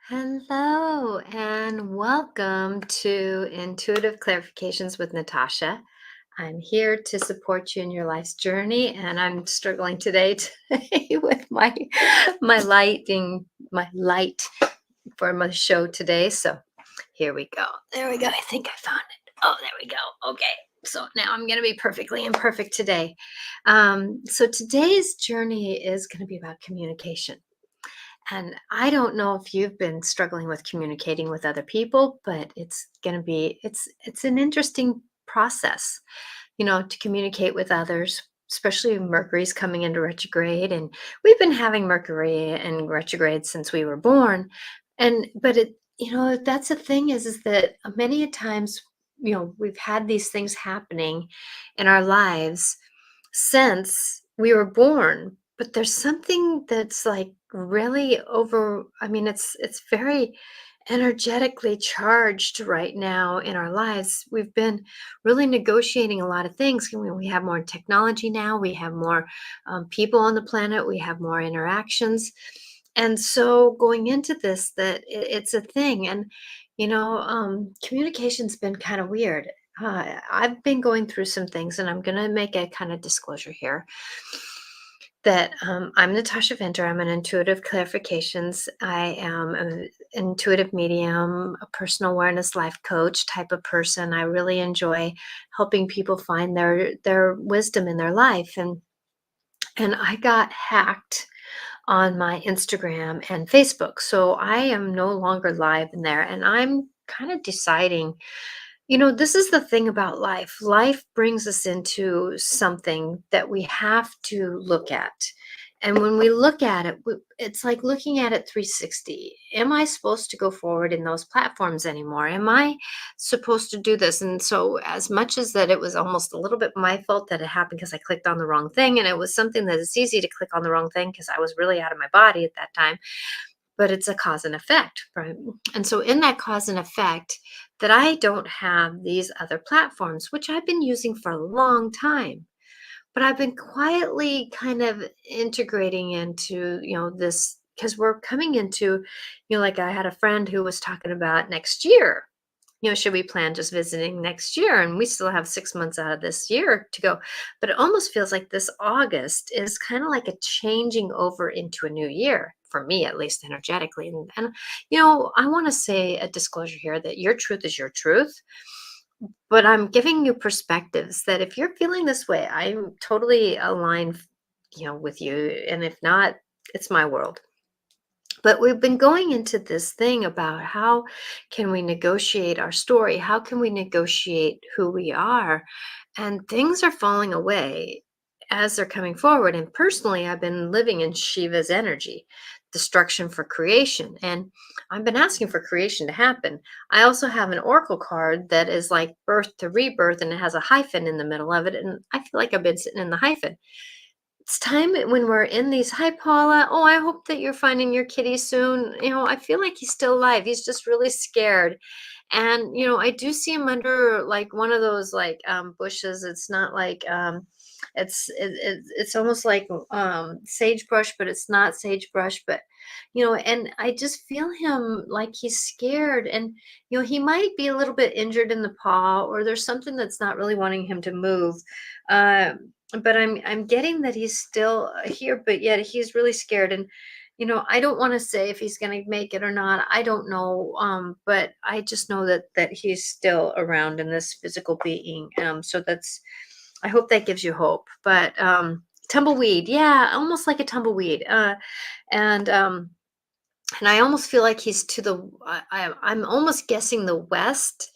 Hello and welcome to Intuitive Clarifications with Natasha. I'm here to support you in your life's journey, and I'm struggling today with my light for my show today. So here we go. There we go. I think I found it. Oh, there we go. Okay. So now I'm going to be perfectly imperfect today. So today's journey is going to be about communication. And I don't know if you've been struggling with communicating with other people, but it's an interesting process, to communicate with others, especially when Mercury's coming into retrograde. And we've been having Mercury in retrograde since we were born. And but it, that's the thing is that many a times, we've had these things happening in our lives since we were born, but there's something that's like really over. I mean, it's very energetically charged right now in our lives. We've been really negotiating a lot of things. We have more technology now, we have more people on the planet, we have more interactions. And so going into this, that it's a thing. And communication's been kind of weird. I've been going through some things, and I'm going to make a kind of disclosure here that I'm Natasha Venter. I'm an intuitive clarifications. I am an intuitive medium, a personal awareness life coach type of person. I really enjoy helping people find their wisdom in their life. And I got hacked on my Instagram and Facebook. So I am no longer live in there. And I'm kind of deciding, this is the thing about life. Life brings us into something that we have to look at. And when we look at it, it's like looking at it 360. Am I supposed to go forward in those platforms anymore? Am I supposed to do this? And so, as much as that, it was almost a little bit my fault that it happened because I clicked on the wrong thing. And it was something that is easy to click on the wrong thing because I was really out of my body at that time, but it's a cause and effect, right? And so in that cause and effect, that I don't have these other platforms, which I've been using for a long time, but I've been quietly kind of integrating into, this because we're coming into, like I had a friend who was talking about next year. Should we plan just visiting next year? And we still have 6 months out of this year to go. But it almost feels like this August is kind of like a changing over into a new year, for me, at least energetically. And I want to say a disclosure here that your truth is your truth, but I'm giving you perspectives that if you're feeling this way, I'm totally aligned, with you. And if not, it's my world. But we've been going into this thing about how can we negotiate our story? How can we negotiate who we are? And things are falling away as they're coming forward. And personally, I've been living in Shiva's energy, destruction for creation. And I've been asking for creation to happen. I also have an oracle card that is like birth to rebirth, and it has a hyphen in the middle of it. And I feel like I've been sitting in the hyphen. It's time when we're in these. Hi, Paula. Oh, I hope that you're finding your kitty soon. I feel like he's still alive. He's just really scared. And, I do see him under like one of those like bushes. It's not like it's almost like sagebrush, but it's not sagebrush. But and I just feel him like he's scared, and he might be a little bit injured in the paw, or there's something that's not really wanting him to move. Uh, but I'm getting that he's still here, but yet he's really scared. And I don't want to say if he's going to make it or not. I don't know. But I just know that he's still around in this physical being. So that's, I hope that gives you hope. But tumbleweed, yeah, almost like a tumbleweed. And and I almost feel like he's to the. I'm almost guessing the west.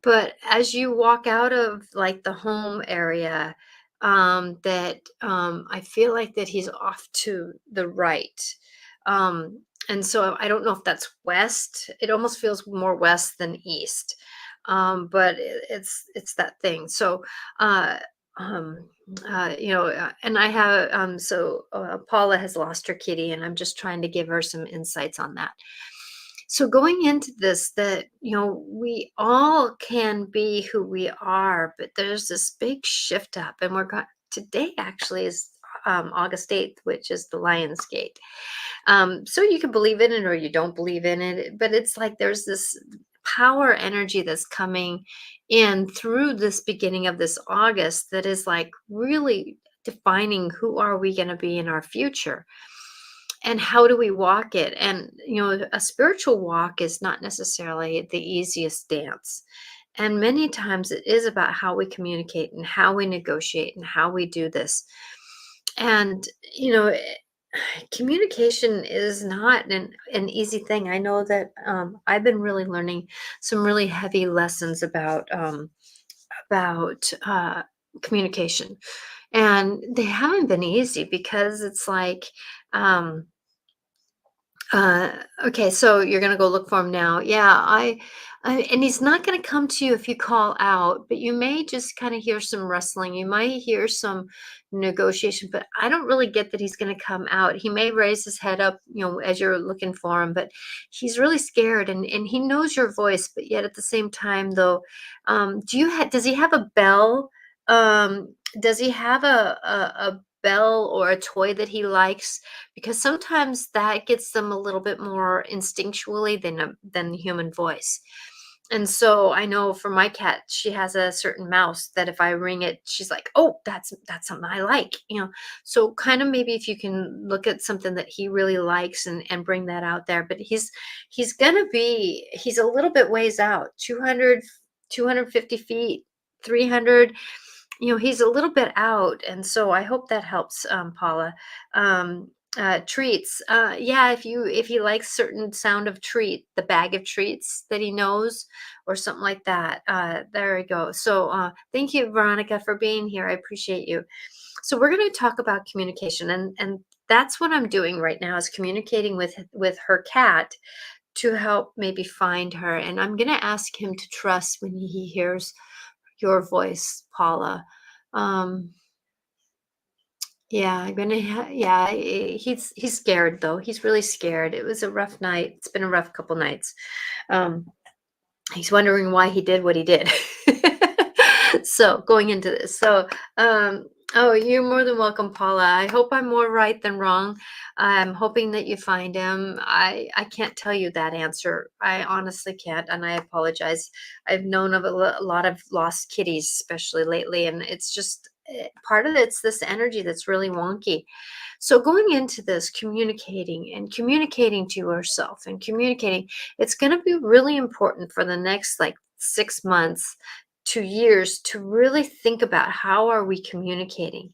But as you walk out of like the home area, that I feel like that he's off to the right. And so I don't know if that's west. It almost feels more west than east. But it's that thing. So uh um and I have so Paula has lost her kitty, and I'm just trying to give her some insights on that. So going into this, that we all can be who we are, but there's this big shift up, and we're got today actually is August 8th, which is the Lion's Gate. So you can believe in it or you don't believe in it, but it's like there's this power energy that's coming in through this beginning of this August that is like really defining who are we going to be in our future and how do we walk it. And a spiritual walk is not necessarily the easiest dance, and many times it is about how we communicate and how we negotiate and how we do this. And communication is not an easy thing. I know that I've been really learning some really heavy lessons about communication, and they haven't been easy because it's like, um, uh, okay, so you're gonna go look for him now. Yeah, and he's not gonna come to you if you call out, but you may just kind of hear some rustling. You might hear some negotiation, but I don't really get that he's gonna come out. He may raise his head up, as you're looking for him, but he's really scared, and he knows your voice, but yet at the same time, though, does he have a bell? Does he have a bell or a toy that he likes? Because sometimes that gets them a little bit more instinctually than the human voice. And so I know for my cat, she has a certain mouse that if I ring it, she's like, "Oh, that's something I like." So kind of maybe if you can look at something that he really likes and bring that out there. But he's a little bit ways out, 200, 250 feet, 300. He's a little bit out, and so I hope that helps, Paula. Treats, yeah, if he likes certain sound of treat, the bag of treats that he knows, or something like that. There we go. So, thank you, Veronica, for being here. I appreciate you. So we're going to talk about communication, and that's what I'm doing right now is communicating with her cat to help maybe find her. And I'm going to ask him to trust when he hears your voice, Paula. Um, yeah, yeah, he's scared though. He's really scared. It was a rough night. It's been a rough couple nights. Um, he's wondering why he did what he did. So going into this, oh, you're more than welcome, Paula. I hope I'm more right than wrong. I'm hoping that you find him. I can't tell you that answer. I honestly can't, and I apologize. I've known of a lot of lost kitties, especially lately, and it's just part of it's this energy that's really wonky. So going into this, communicating to yourself and communicating, it's going to be really important for the next like 6 months, 2 years to really think about how are we communicating,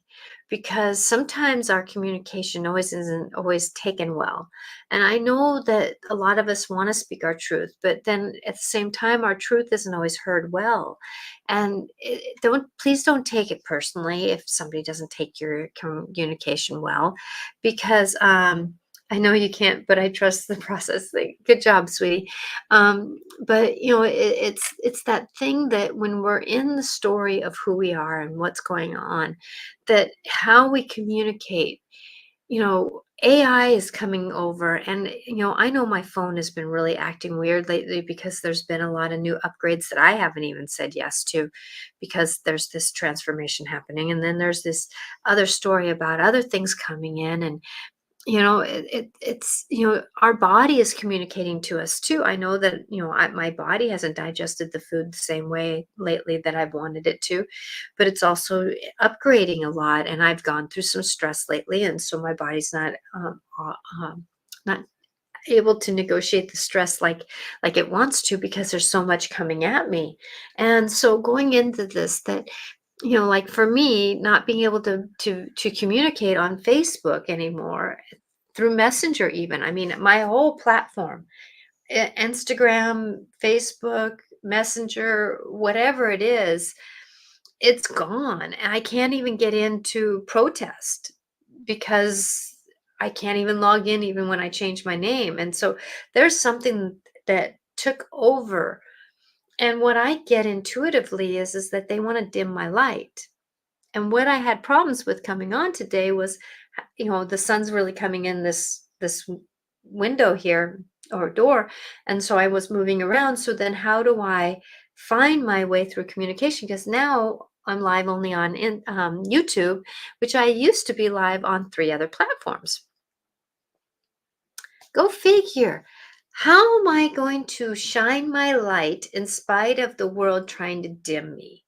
because sometimes our communication always isn't always taken well. And I know that a lot of us want to speak our truth, but then at the same time our truth isn't always heard well. And please don't take it personally if somebody doesn't take your communication well, because I know you can't, but I trust the process. Like, good job, sweetie. But it's that thing that when we're in the story of who we are and what's going on, that how we communicate. AI is coming over, and I know my phone has been really acting weird lately because there's been a lot of new upgrades that I haven't even said yes to, because there's this transformation happening, and then there's this other story about other things coming in. And it's our body is communicating to us too. I know that my body hasn't digested the food the same way lately that I've wanted it to, but it's also upgrading a lot, and I've gone through some stress lately, and so my body's not able to negotiate the stress like it wants to, because there's so much coming at me. And so going into this, that like for me, not being able to communicate on Facebook anymore, through Messenger even. I mean, my whole platform, Instagram, Facebook, Messenger, whatever it is, it's gone. And I can't even get into protest because I can't even log in even when I change my name. And so there's something that took over. And what I get intuitively is that they want to dim my light. And what I had problems with coming on today was, the sun's really coming in this window here, or door, and so I was moving around. So then, how do I find my way through communication? Because now I'm live only on YouTube, which I used to be live on 3 other platforms. Go figure. How am I going to shine my light in spite of the world trying to dim me?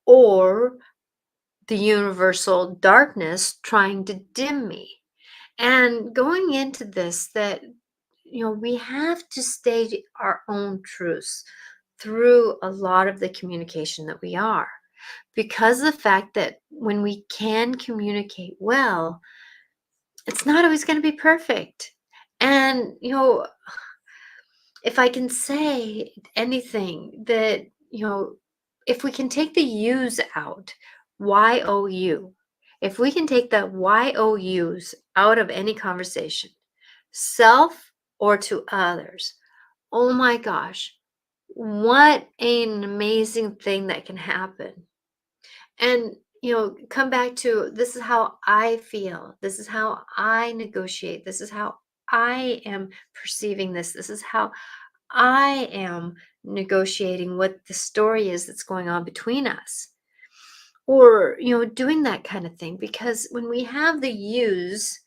Or the universal darkness trying to dim me? And going into this, that we have to state our own truths through a lot of the communication that we are, because of the fact that when we can communicate well, it's not always going to be perfect. And if I can say anything, that if we can take the U's out, YOU, if we can take the YOUs out of any conversation, self or to others, oh my gosh, what an amazing thing that can happen. And come back to, this is how I feel, this is how I negotiate, this is how I am perceiving this is how I am negotiating what the story is that's going on between us. Or doing that kind of thing, because when we have the use,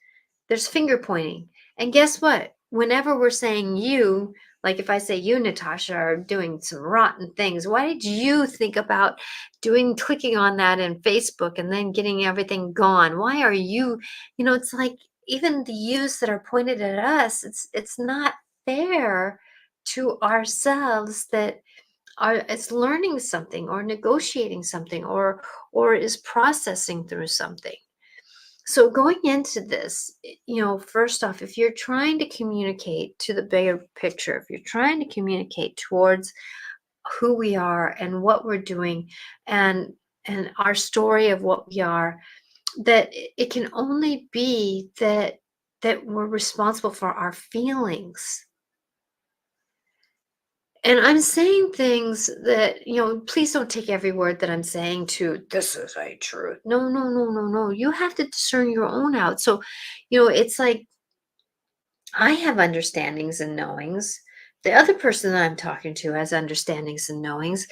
there's finger pointing. And guess what? Whenever we're saying you, like if I say you, Natasha, are doing some rotten things, why did you think about clicking on that in Facebook and then getting everything gone? Why are you, it's like, even the yous that are pointed at us, it's not fair to ourselves, that is learning something or negotiating something, or is processing through something. So going into this, first off, if you're trying to communicate to the bigger picture, if you're trying to communicate towards who we are and what we're doing, and our story of what we are, that it can only be that we're responsible for our feelings. And I'm saying things that, please don't take every word that I'm saying to this is a truth. No, no, no, no, no. You have to discern your own out. So, it's like, I have understandings and knowings. The other person that I'm talking to has understandings and knowings,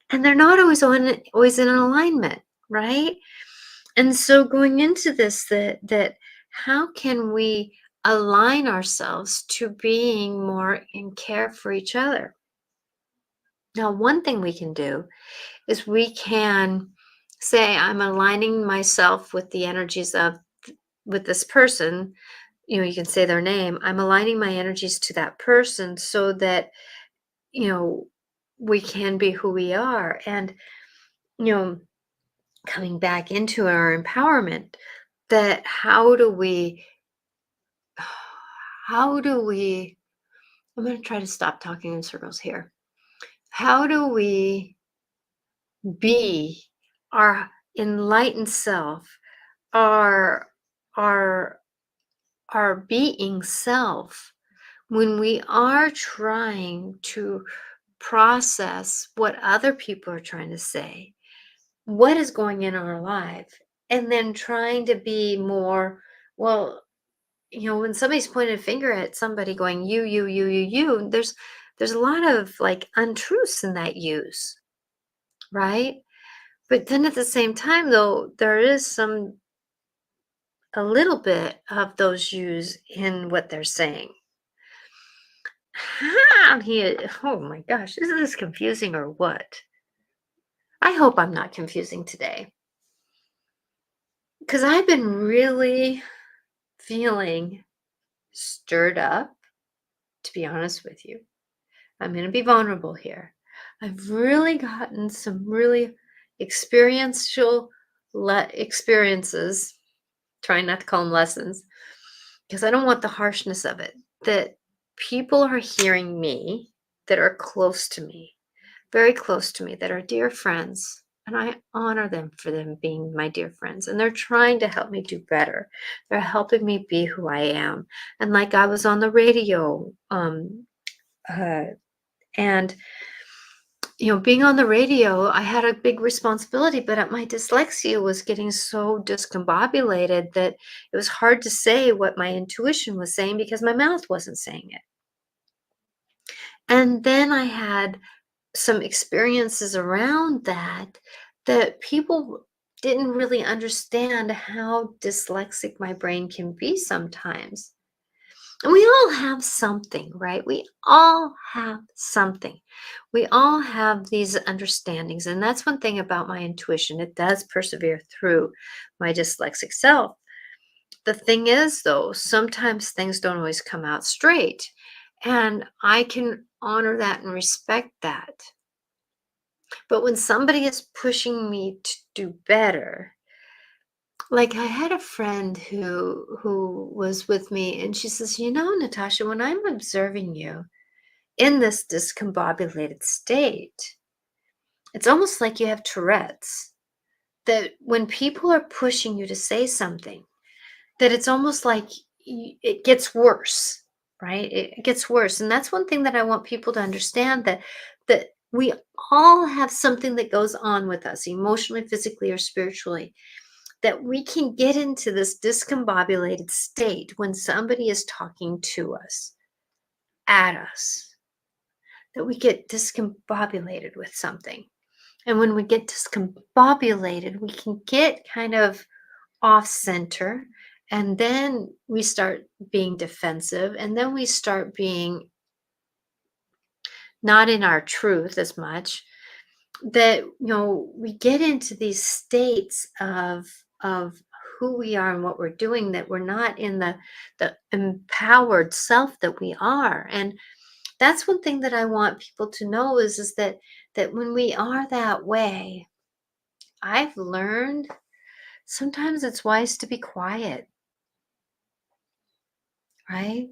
and they're not always in alignment, right? And so going into this, that how can we align ourselves to being more in care for each other? Now, one thing we can do is we can say, I'm aligning myself with the energies of with this person. You can say their name. I'm aligning my energies to that person so that, you know, we can be who we are. And, you know, coming back into our empowerment, that how do we, I'm going to try to stop talking in circles here. How do we be our enlightened self, our our our being self, when we are trying to process what other people are trying to say, what is going in our life, and then trying to be more, well, when somebody's pointing a finger at somebody going, you, there's a lot of like untruths in that use, right? But then at the same time, though, there is a little bit of those yous in what they're saying. How oh my gosh, is this confusing or what? I hope I'm not confusing today, because I've been really feeling stirred up, to be honest with you. I'm going to be vulnerable here. I've really gotten some really experiential experiences, trying not to call them lessons, because I don't want the harshness of it, that people are hearing me, that are close to me, very close to me, that are dear friends. And I honor them for them being my dear friends. And they're trying to help me do better. They're helping me be who I am. And like I was on the radio, uh, and being on the radio, I had a big responsibility, but my dyslexia was getting so discombobulated that it was hard to say what my intuition was saying because my mouth wasn't saying it. And then I had some experiences around that that people didn't really understand how dyslexic my brain can be sometimes. And we all have something, right? We all have something. We all have these understandings. And that's one thing about my intuition. It does persevere through my dyslexic self. The thing is, though, sometimes things don't always come out straight. And I can honor that and respect that. But when somebody is pushing me to do better, like I had a friend who was with me and she says, "You know, Natasha, when I'm observing you in this discombobulated state, it's almost like you have Tourette's. That when people are pushing you to say something, that it's almost like it gets worse, right? It gets worse." And that's one thing that I want people to understand, that we all have something that goes on with us emotionally, physically, or spiritually, that we can get into this discombobulated state when somebody is talking to us, at us, that we get discombobulated with something. And when we get discombobulated, we can get kind of off center. And then we start being defensive. And then we start being not in our truth as much. That, we get into these states of who we are and what we're doing, that we're not in the empowered self that we are. And that's one thing that I want people to know is that when we are that way, I've learned sometimes it's wise to be quiet, right?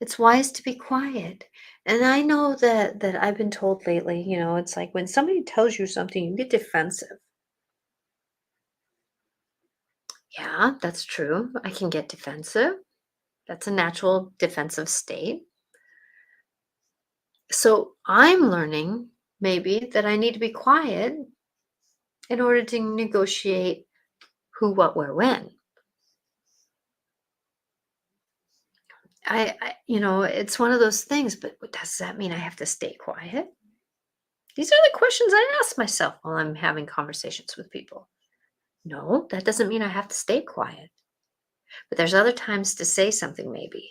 It's wise to be quiet. And I know that I've been told lately, it's like when somebody tells you something, you get defensive. Yeah, that's true. I can get defensive. That's a natural defensive state. So I'm learning maybe that I need to be quiet in order to negotiate who, what, where, when. It's one of those things, but does that mean I have to stay quiet? These are the questions I ask myself while I'm having conversations with people. No, that doesn't mean I have to stay quiet. But there's other times to say something, maybe.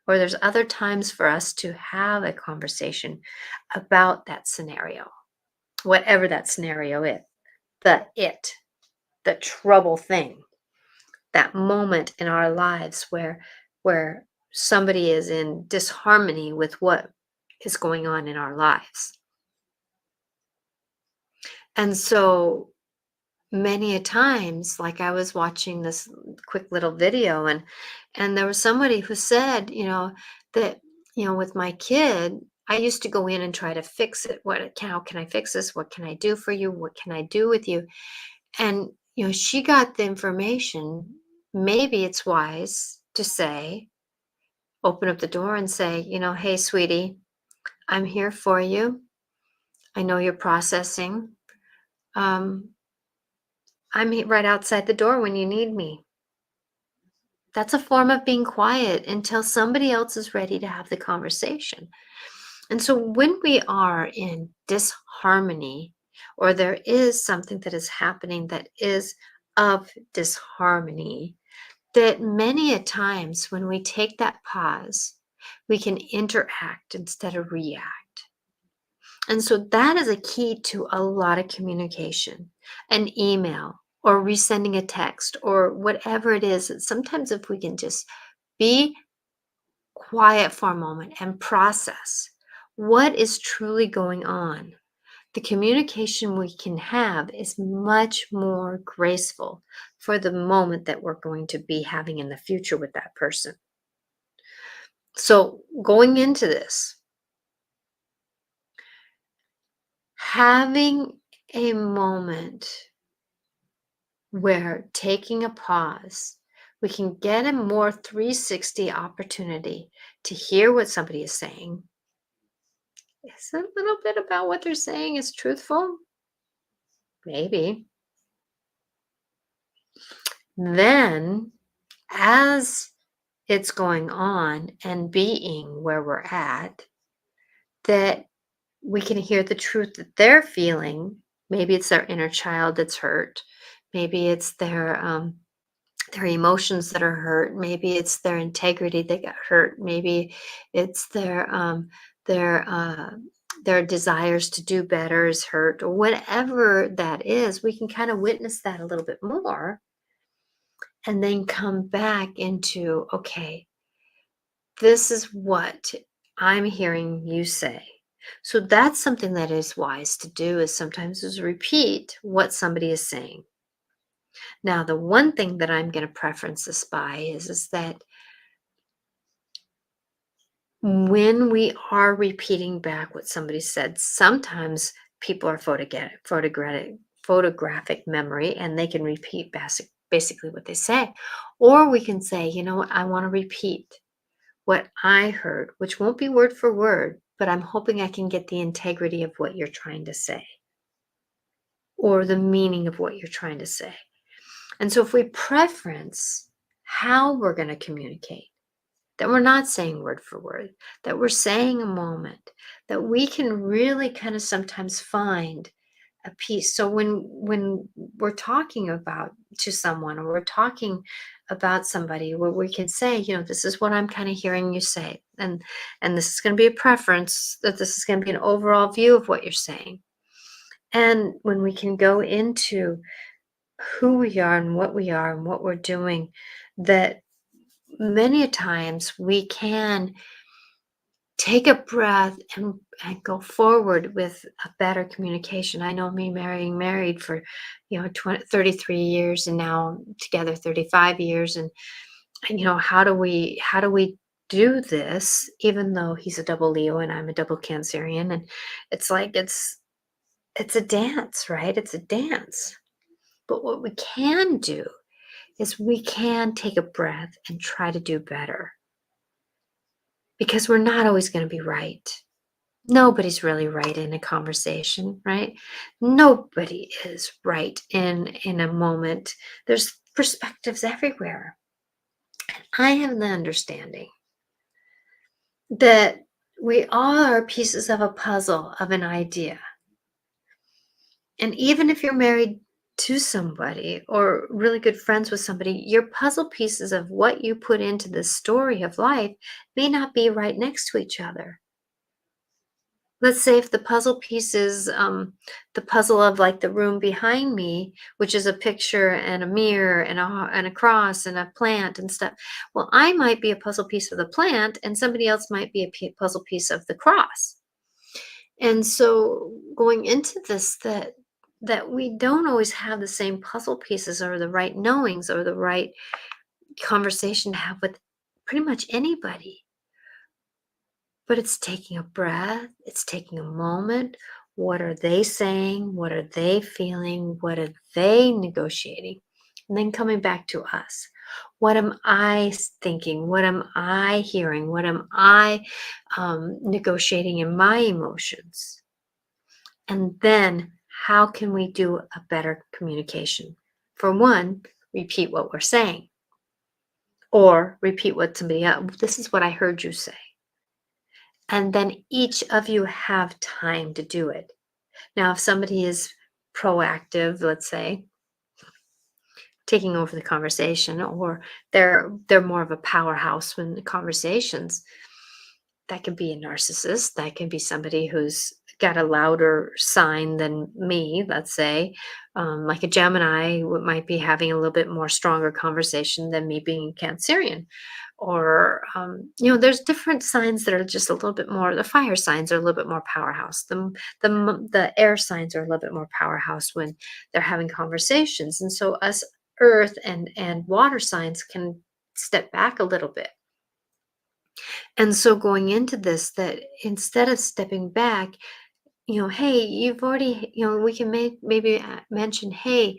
Or there's other times for us to have a conversation about that scenario, whatever that scenario is, the trouble thing, that moment in our lives where somebody is in disharmony with what is going on in our lives. And so many a times, like I was watching this quick little video, and there was somebody who said, that, with my kid, I used to go in and try to fix it. How can I fix this? What can I do for you? What can I do with you? And, she got the information. Maybe it's wise to say, open up the door and say, "Hey, sweetie, I'm here for you. I know you're processing. Um, right outside the door when you need me." That's a form of being quiet until somebody else is ready to have the conversation. And so when we are in disharmony, or there is something that is happening that is of disharmony, that many a times when we take that pause, we can interact instead of react. And so that is a key to a lot of communication, an email or resending a text or whatever it is. Sometimes if we can just be quiet for a moment and process what is truly going on, the communication we can have is much more graceful for the moment that we're going to be having in the future with that person. So going into this, having a moment where taking a pause, we can get a more 360 opportunity to hear what somebody is saying. Is a little bit about what they're saying is truthful? Maybe. Then, as it's going on and being where we're at, that we can hear the truth that they're feeling Maybe it's their inner child that's hurt. Maybe it's their emotions that are hurt. Maybe it's their integrity that got hurt. Maybe it's their their desires to do better is hurt, or whatever that is. We can kind of witness that a little bit more, and then come back into, okay, this is what I'm hearing you say. So that's something that is wise to do, is sometimes is repeat what somebody is saying. Now, the one thing that I'm going to preference this by is that when we are repeating back what somebody said, sometimes people are photographic memory, and they can repeat basically what they say. Or we can say, you know what, I want to repeat what I heard, which won't be word for word, but I'm hoping I can get the integrity of what you're trying to say, or the meaning of what you're trying to say. And so if we preference how we're going to communicate, that we're not saying word for word, that we're saying a moment, that we can really kind of sometimes find a piece. So when we're talking about to someone, or we're talking about somebody, where we can say, you know, this is what I'm kind of hearing you say, and this is going to be a preference, that this is going to be an overall view of what you're saying. And when we can go into who we are and what we are and what we're doing, that many a times we can take a breath and go forward with a better communication. I know me married for, 33 years, and now together 35 years. And how do we do this, even though he's a double Leo and I'm a double Cancerian? And it's like it's a dance, right? It's a dance. But what we can do is we can take a breath and try to do better, because we're not always going to be right. Nobody's really right in a conversation, right? Nobody is right in a moment. There's perspectives everywhere. I have the understanding that we all are pieces of a puzzle of an idea. And even if you're married to somebody or really good friends with somebody, your puzzle pieces of what you put into the story of life may not be right next to each other. Let's say if the puzzle piece is the puzzle of, like, the room behind me, which is a picture and a mirror and a cross and a plant and stuff. Well, I might be a puzzle piece of the plant, and somebody else might be a puzzle piece of the cross. And so going into this, that we don't always have the same puzzle pieces, or the right knowings, or the right conversation to have with pretty much anybody. But it's taking a breath, it's taking a moment. What are they saying? What are they feeling? What are they negotiating? And then coming back to us. What am I thinking? What am I hearing? What am I negotiating in my emotions? And then how can we do a better communication? For one, repeat what we're saying, or repeat what somebody else, this is what I heard you say. And then each of you have time to do it. Now, if somebody is proactive, let's say, taking over the conversation, or they're more of a powerhouse when the conversations, that can be a narcissist, that can be somebody who's got a louder sign than me, let's say, like a Gemini might be having a little bit more stronger conversation than me being Cancerian. Or there's different signs that are just a little bit more. The fire signs are a little bit more powerhouse. The air signs are a little bit more powerhouse when they're having conversations. And so us earth and water signs can step back a little bit. And so going into this, that instead of stepping back, hey, you've already, we can maybe mention, hey,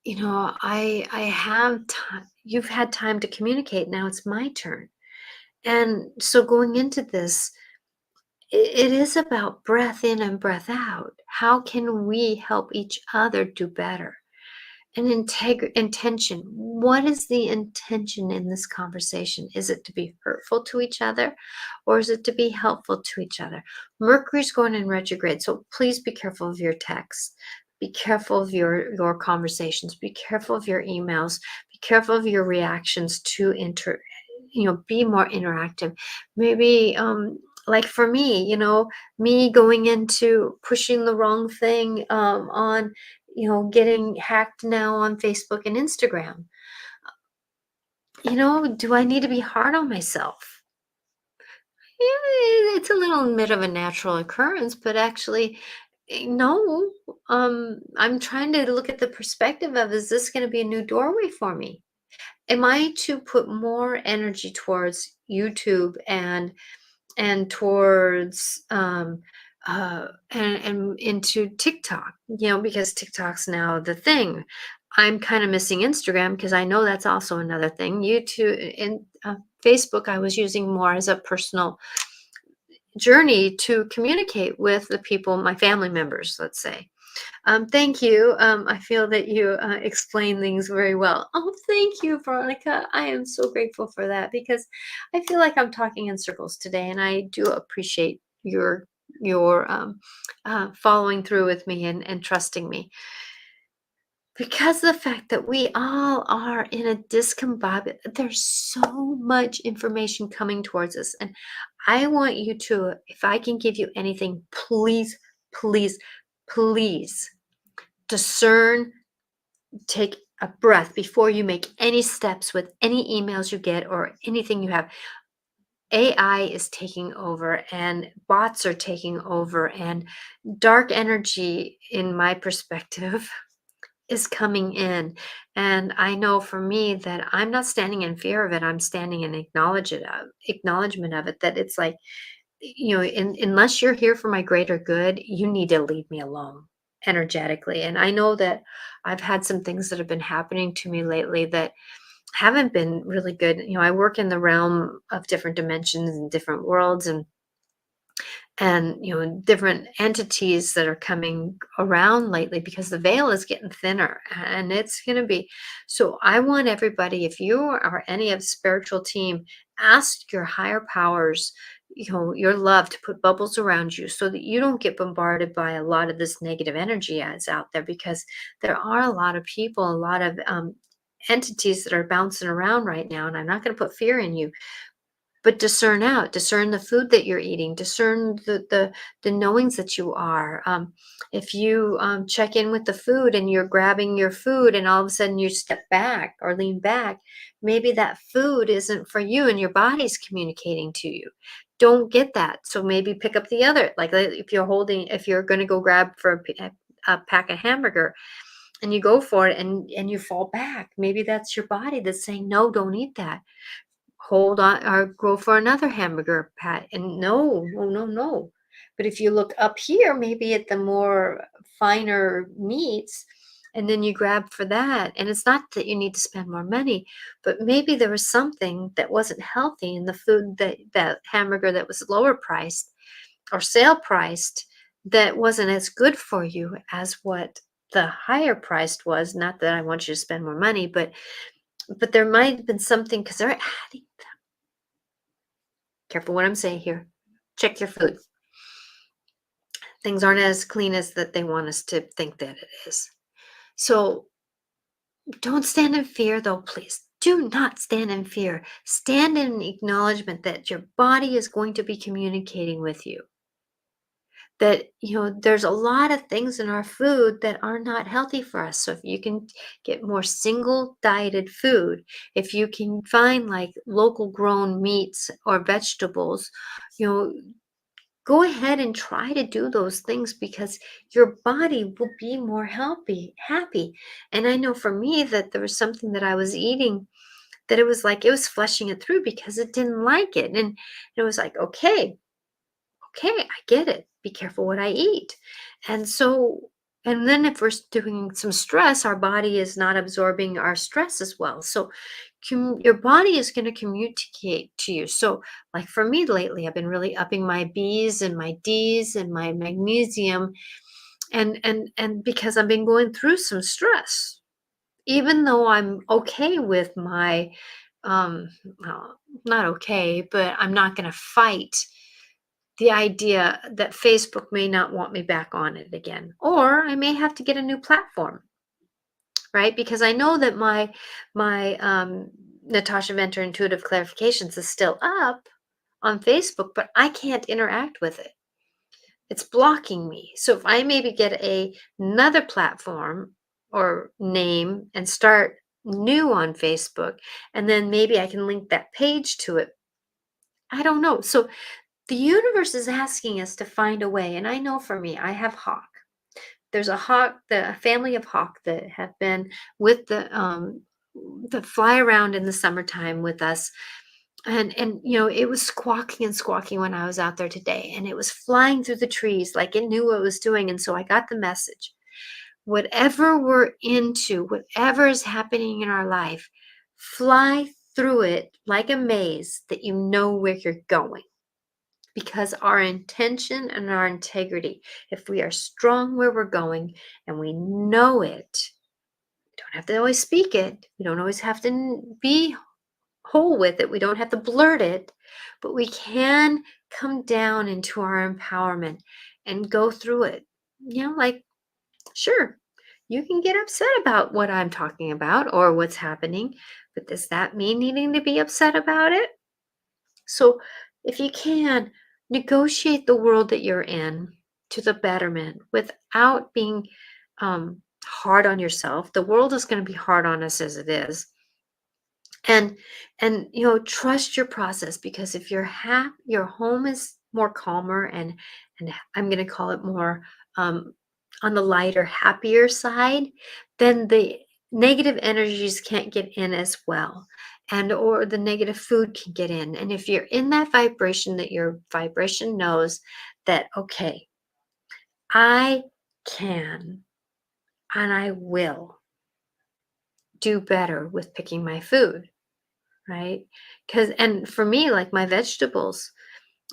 I have time. You've had time to communicate. Now it's my turn. And so going into this, it is about breath in and breath out. How can we help each other do better? An intention. What is the intention in this conversation? Is it to be hurtful to each other, or is it to be helpful to each other? Mercury's going in retrograde, so please be careful of your texts. Be careful of your conversations. Be careful of your emails. Be careful of your reactions to be more interactive. Maybe like for me, me going into pushing the wrong thing on getting hacked now on Facebook and Instagram. Do I need to be hard on myself? Yeah, it's a little bit of a natural occurrence, but actually, no. I'm trying to look at the perspective of, is this going to be a new doorway for me? Am I to put more energy towards YouTube and towards and into TikTok, because TikTok's now the thing. I'm kind of missing Instagram because I know that's also another thing. YouTube and Facebook, I was using more as a personal journey to communicate with the people, my family members, let's say. Thank you. I feel that you explain things very well. Oh, thank you, Veronica. I am so grateful for that because I feel like I'm talking in circles today, and I do appreciate your following through with me and trusting me. Because the fact that we all are in a discombobulated, there's so much information coming towards us. And I want you to, if I can give you anything, please, please, please discern, take a breath before you make any steps with any emails you get or anything you have. AI is taking over and bots are taking over, and dark energy, in my perspective, is coming in. And I know for me that I'm not standing in fear of it. I'm standing in acknowledgement of it, that it's like, unless you're here for my greater good, you need to leave me alone energetically. And I know that I've had some things that have been happening to me lately that haven't been really good. I work in the realm of different dimensions and different worlds, and different entities that are coming around lately because the veil is getting thinner, and it's going to be. So I want everybody, if you are any of the spiritual team, ask your higher powers, your love, to put bubbles around you so that you don't get bombarded by a lot of this negative energy that's out there, because there are a lot of people, a lot of entities that are bouncing around right now. And I'm not going to put fear in you, but discern the food that you're eating, discern the knowings that you are. If you check in with the food and you're grabbing your food and all of a sudden you step back or lean back, maybe that food isn't for you and your body's communicating to you. Don't get that. So maybe pick up the other. Like if you're going to go grab for a pack of hamburger, and you go for it and you fall back, maybe that's your body that's saying, no, don't eat that. Hold on, or go for another hamburger pat, and no, no, no, no. But if you look up here, maybe at the more finer meats, and then you grab for that, and it's not that you need to spend more money, but maybe there was something that wasn't healthy in the food, that hamburger that was lower priced or sale priced, that wasn't as good for you as what the higher priced was. Not that I want you to spend more money, but there might have been something, because they're adding. Careful what I'm saying here. Check your food. Things aren't as clean as that they want us to think that it is. So don't stand in fear, though, please. Do not stand in fear. Stand in acknowledgement that your body is going to be communicating with you. That, there's a lot of things in our food that are not healthy for us. So if you can get more single dieted food, if you can find like local grown meats or vegetables, go ahead and try to do those things, because your body will be more happy. And I know for me that there was something that I was eating that it was like it was flushing it through because it didn't like it. And it was like, okay, I get it. Be careful what I eat. And so, and then if we're doing some stress, our body is not absorbing our stress as well. So your body is going to communicate to you. So like for me lately, I've been really upping my B's and my D's and my magnesium, and because I've been going through some stress. even though I'm okay with my, well, not okay, but I'm not going to fight the idea that Facebook may not want me back on it again, or I may have to get a new platform, right? Because I know that my Natasha Venter Intuitive Clarifications is still up on Facebook, but I can't interact with it. It's blocking me. So if I maybe get another platform or name and start new on Facebook, and then maybe I can link that page to it. I don't know. So the universe is asking us to find a way. And I know for me, I have hawk. There's a hawk, the family of hawk that have been with the fly around in the summertime with us. And it was squawking and squawking when I was out there today, and it was flying through the trees like it knew what it was doing. And so I got the message. Whatever we're into, whatever is happening in our life, fly through it like a maze that you know where you're going. Because our intention and our integrity, if we are strong where we're going and we know it, we don't have to always speak it. We don't always have to be whole with it. We don't have to blurt it, but we can come down into our empowerment and go through it. Like, sure, you can get upset about what I'm talking about or what's happening, but does that mean needing to be upset about it? So, if you can, negotiate the world that you're in to the betterment without being hard on yourself. The world is going to be hard on us as it is. And trust your process, because if your home is more calmer, and I'm going to call it more um, on the lighter, happier side, then the negative energies can't get in as well, and or the negative food can get in. And if you're in that vibration, that your vibration knows that, okay, I can and I will do better with picking my food, right? Because and for me, like my vegetables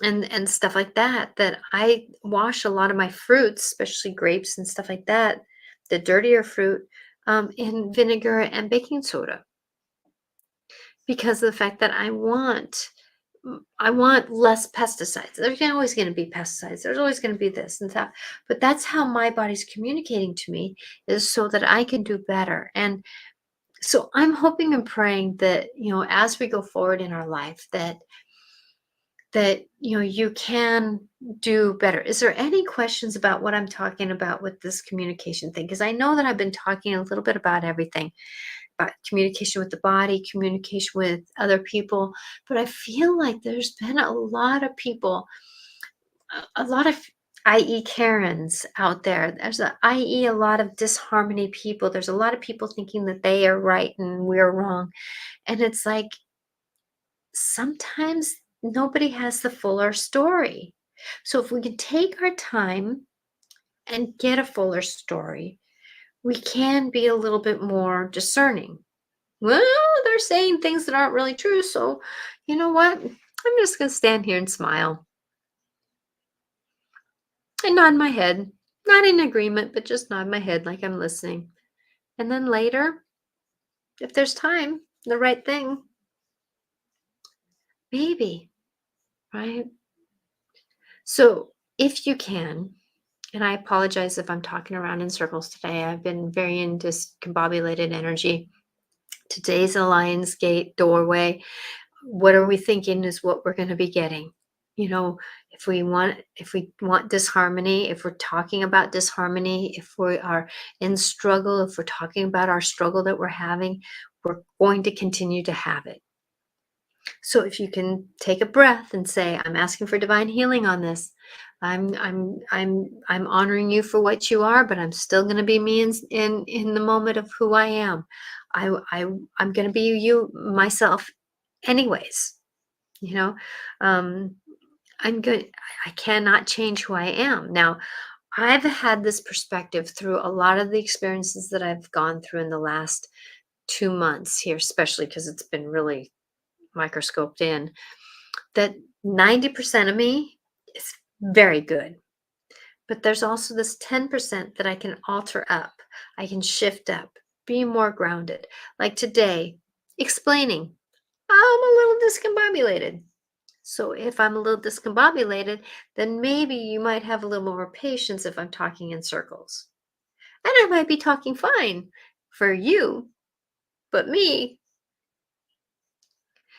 and stuff like that, that I wash a lot of my fruits, especially grapes and stuff like that, the dirtier fruit, in vinegar and baking soda, because of the fact that I want less pesticides. There's always going to be pesticides. There's always going to be this and that, but that's how my body's communicating to me, is so that I can do better. And so I'm hoping and praying that, as we go forward in our life, that you can do better. Is there any questions about what I'm talking about with this communication thing? Because I know that I've been talking a little bit about everything, about communication with the body, communication with other people, but I feel like there's been a lot of people, a lot of i.e. Karens out there. There's i.e. a lot of disharmony people. There's a lot of people thinking that they are right and we're wrong. And it's like, sometimes nobody has the fuller story. So if we can take our time and get a fuller story, we can be a little bit more discerning. Well, they're saying things that aren't really true. So, you know what? I'm just going to stand here and smile and nod my head. Not in agreement, but just nod my head like I'm listening. And then later, if there's time, the right thing, maybe, right? So if you can, and I apologize if I'm talking around in circles today. I've been very in discombobulated energy. Today's a Lion's Gate doorway. What are we thinking is what we're going to be getting. If we want disharmony, if we're talking about disharmony, if we are in struggle, if we're talking about our struggle that we're having, we're going to continue to have it. So if you can take a breath and say, I'm asking for divine healing on this. I'm honoring you for what you are, but I'm still going to be me in the moment of who I am. I'm going to be you myself anyways. You know, um, I'm good. I cannot change who I am. Now, I've had this perspective through a lot of the experiences that I've gone through in the last 2 months here, especially because it's been really microscoped in, that 90% of me is very good. But there's also this 10% that I can alter up, I can shift up, be more grounded. Like today, explaining, I'm a little discombobulated. So if I'm a little discombobulated, then maybe you might have a little more patience if I'm talking in circles. And I might be talking fine for you, but me,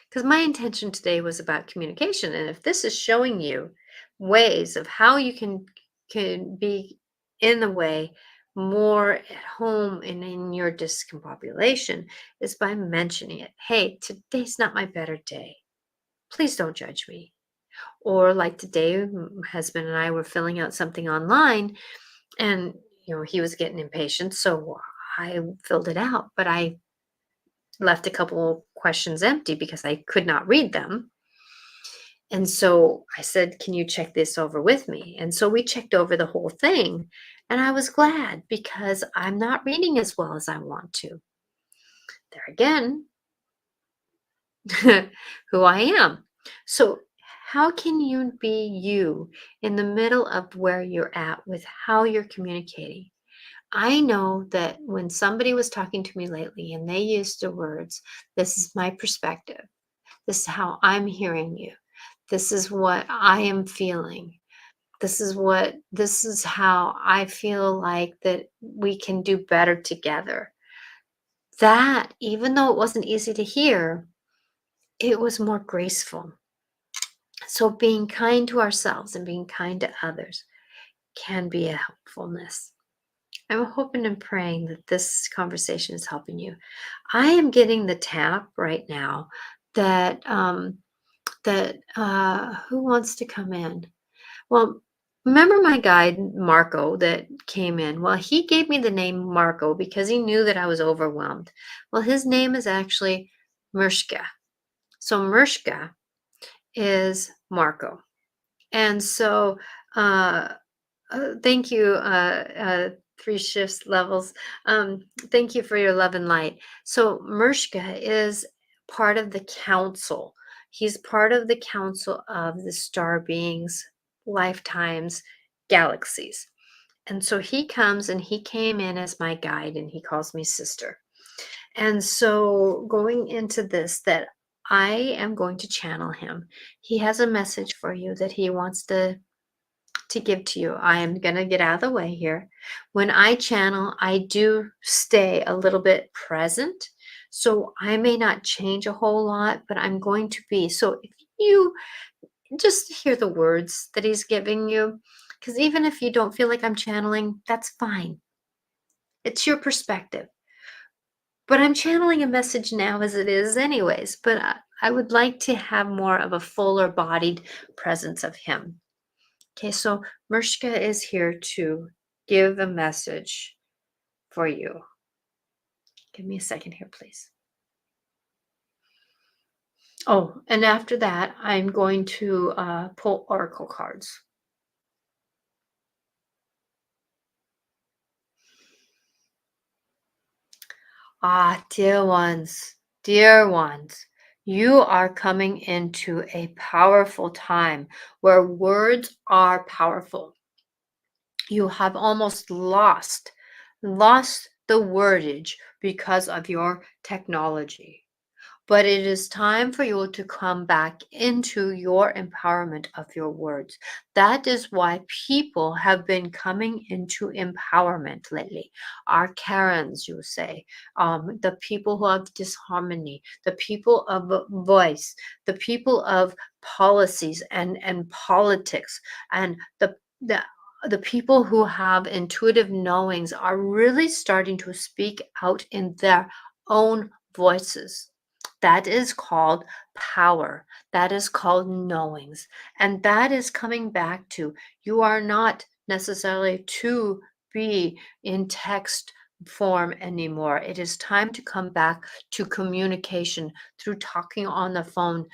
because my intention today was about communication. And if this is showing you ways of how you can be in the way more at home and in your discombobulation is by mentioning it. Hey, today's not my better day. Please don't judge me. Or like today, my husband and I were filling out something online, and he was getting impatient, so I filled it out, but I left a couple questions empty because I could not read them. And so I said, "Can you check this over with me?" And so we checked over the whole thing, and I was glad because I'm not reading as well as I want to. There again, who I am. So, how can you be you in the middle of where you're at with how you're communicating? I know that when somebody was talking to me lately and they used the words, "This is my perspective. This is how I'm hearing you. This is what I am feeling. This is how I feel like that we can do better together." That, even though it wasn't easy to hear, it was more graceful. So being kind to ourselves and being kind to others can be a helpfulness. I'm hoping and praying that this conversation is helping you. I am getting the tap right now that who wants to come in? Well, remember my guide Marco that came in? Well, he gave me the name Marco because he knew that I was overwhelmed. Well, his name is actually Murshka. So Murshka is Marco. And so uh thank you, three shifts levels. Thank you for your love and light. So Murshka is part of the council. He's part of the council of the star beings, lifetimes, galaxies. And so he comes and he came in as my guide and he calls me sister. And so going into this, that I am going to channel him. He has a message for you that he wants to give to you. I am going to get out of the way here. When I channel, I do stay a little bit present. So I may not change a whole lot, but I'm going to be. So if you just hear the words that he's giving you, because even if you don't feel like I'm channeling, that's fine. It's your perspective. But I'm channeling a message now as it is, anyways. But I would like to have more of a fuller bodied presence of him. Okay, so Murshka is here to give a message for you. Give me a second here, please. Oh, and after that, I'm going to pull oracle cards. Ah, dear ones, you are coming into a powerful time where words are powerful. You have almost lost the wordage because of your technology. But it is time for you to come back into your empowerment of your words. That is why people have been coming into empowerment lately. Our Karens, you say, the people who have disharmony, the people of voice, the people of policies and politics, and the people who have intuitive knowings are really starting to speak out in their own voices. That is called power. That is called knowings. And that is coming back to you are not necessarily to be in text form anymore. It is time to come back to communication through talking on the phone,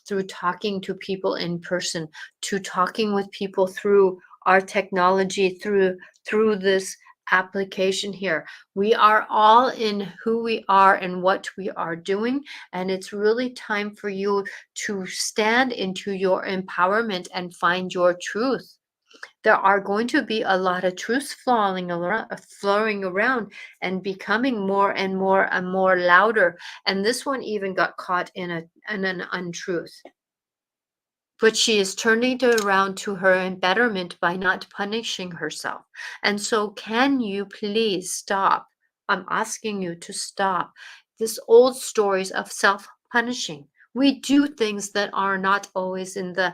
through talking to people in person, to talking with people through our technology, through this application here. We are all in who we are and what we are doing. And it's really time for you to stand into your empowerment and find your truth. There are going to be a lot of truths flowing around and becoming more and more and more louder. And this one even got caught in an untruth. But she is turning it around to her betterment by not punishing herself. And so, can you please stop? I'm asking you to stop this old stories of self punishing. We do things that are not always in the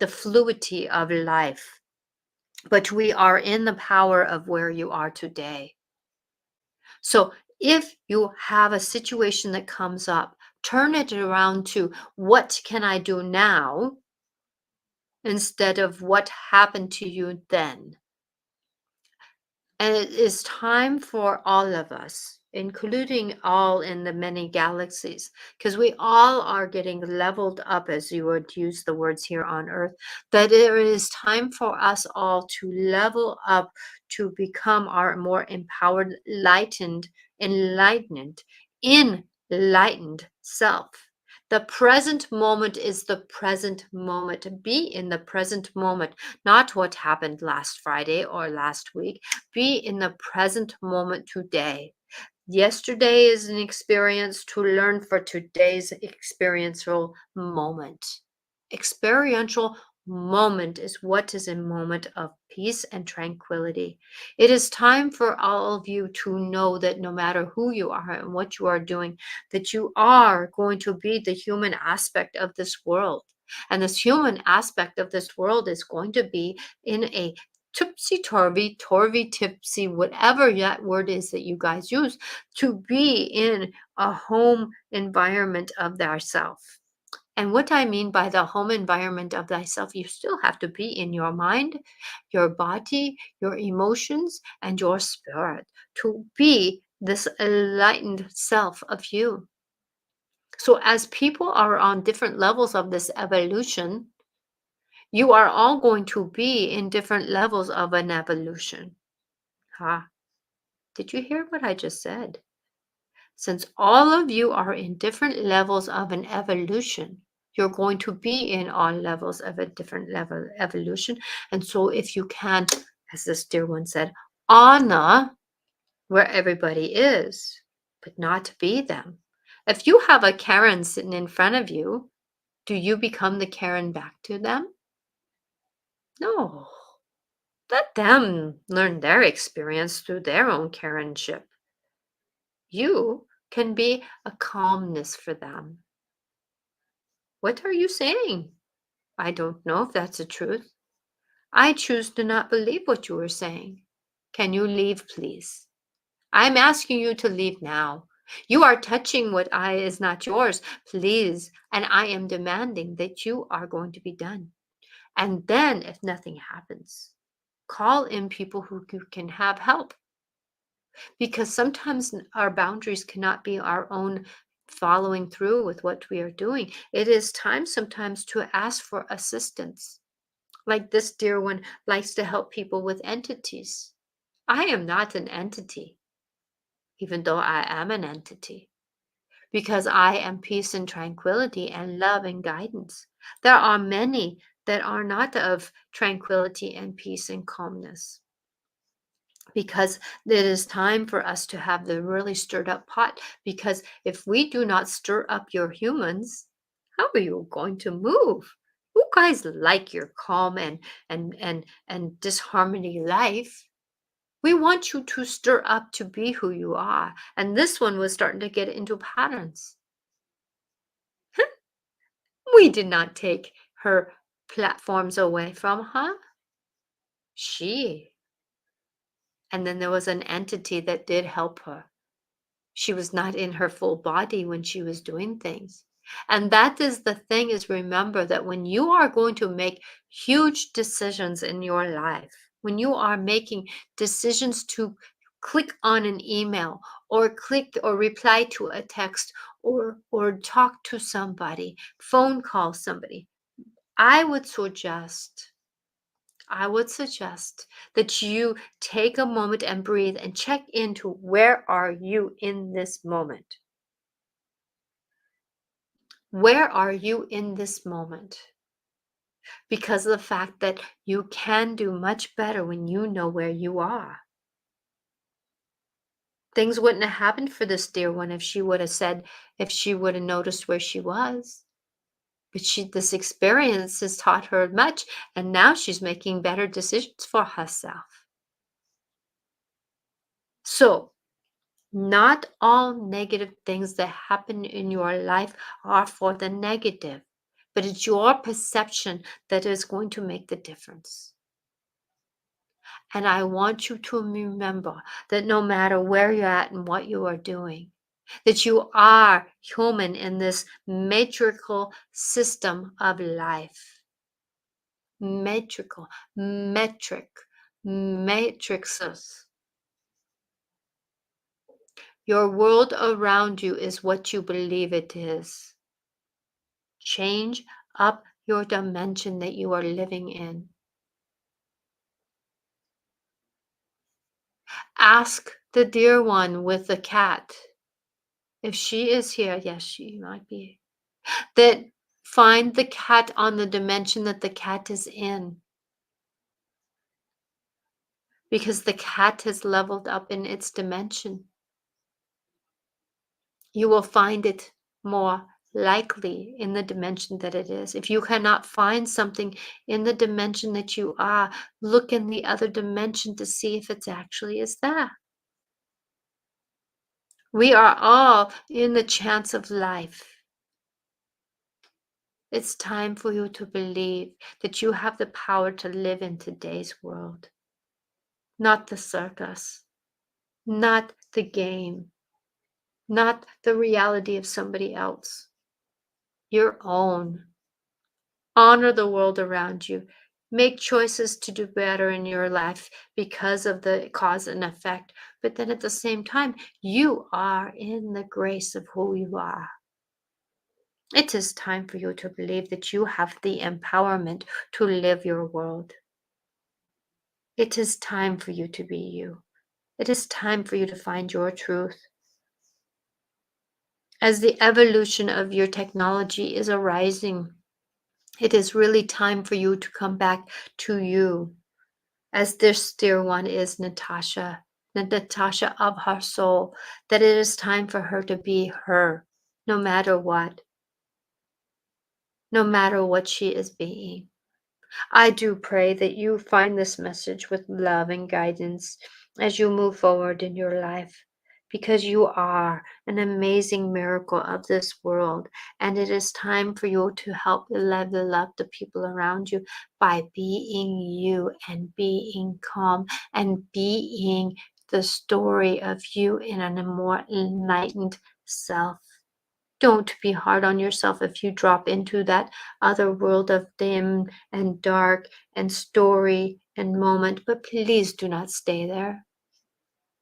fluidity of life, but we are in the power of where you are today. So, if you have a situation that comes up, turn it around to what can I do now instead of what happened to you then. And it is time for all of us, including all in the many galaxies, because we all are getting leveled up, as you would use the words here on Earth, that it is time for us all to level up to become our more empowered, enlightened, enlightened self. The present moment is the present moment. Be in the present moment, not what happened last Friday or last week. Be in the present moment today. Yesterday is an experience to learn for today's experiential moment. Experiential moment is what is a moment of peace and tranquility. It is time for all of you to know that no matter who you are and what you are doing, that you are going to be the human aspect of this world. And this human aspect of this world is going to be in a tipsy tipsy, whatever that word is that you guys use, to be in a home environment of thyself. And what I mean by the home environment of thyself, you still have to be in your mind, your body, your emotions, and your spirit to be this enlightened self of you. So, as people are on different levels of this evolution, you are all going to be in different levels of an evolution. Ha. Did you hear what I just said? Since all of you are in different levels of an evolution, you're going to be in all levels of a different level evolution. And so if you can, as this dear one said, honor where everybody is, but not be them. If you have a Karen sitting in front of you, do you become the Karen back to them? No. Let them learn their experience through their own Karenship. You can be a calmness for them. What are you saying? I don't know if that's the truth. I choose to not believe what you are saying. Can you leave, please? I'm asking you to leave now. You are touching what I is not yours, please, and I am demanding that you are going to be done. And then, if nothing happens, call in people who can have help, because sometimes our boundaries cannot be our own following through with what we are doing. It is time sometimes to ask for assistance. Like this dear one likes to help people with entities. I am not an entity, even though I am an entity, because I am peace and tranquility and love and guidance. There are many that are not of tranquility and peace and calmness, because it is time for us to have the really stirred up pot. Because if we do not stir up your humans, how are you going to move? You guys like your calm and disharmony life. We want you to stir up to be who you are. And this one was starting to get into patterns. We did not take her platforms away from her. She. And then there was an entity that did help her. She was not in her full body when she was doing things. And that is the thing, is remember that when you are going to make huge decisions in your life, when you are making decisions to click on an email or click or reply to a text or talk to somebody, phone call somebody, I would suggest I would suggest that you take a moment and breathe and check into where are you in this moment? Where are you in this moment? because of the fact that you can do much better when you know where you are. Things wouldn't have happened for this dear one if she would have noticed where she was. But this experience has taught her much, and now she's making better decisions for herself. So, not all negative things that happen in your life are for the negative, but it's your perception that is going to make the difference. And I want you to remember that no matter where you're at and what you are doing, that you are human in this matrical system of life. Metrical, metric, matrices. Your world around you is what you believe it is. Change up your dimension that you are living in. Ask the dear one with the cat. If she is here, yes, she might be. That find the cat on the dimension that the cat is in. Because the cat has leveled up in its dimension. You will find it more likely in the dimension that it is. If you cannot find something in the dimension that you are, look in the other dimension to see if it actually is there. We are all in the chance of life. It's time for you to believe that you have the power to live in today's world, not the circus, not the game, not the reality of somebody else, your own. Honor the world around you. Make choices to do better in your life because of the cause and effect. But then at the same time, you are in the grace of who you are. It is time for you to believe that you have the empowerment to live your world. It is time for you to be you. It is time for you to find your truth. As the evolution of your technology is arising, it is really time for you to come back to you. As this dear one is Natasha, the Natasha of her soul, that it is time for her to be her, no matter what, no matter what she is being. I do pray that you find this message with love and guidance as you move forward in your life, because you are an amazing miracle of this world. And it is time for you to help level up the people around you by being you and being calm and being the story of you in a more enlightened self. Don't be hard on yourself if you drop into that other world of dim and dark and story and moment, but please do not stay there.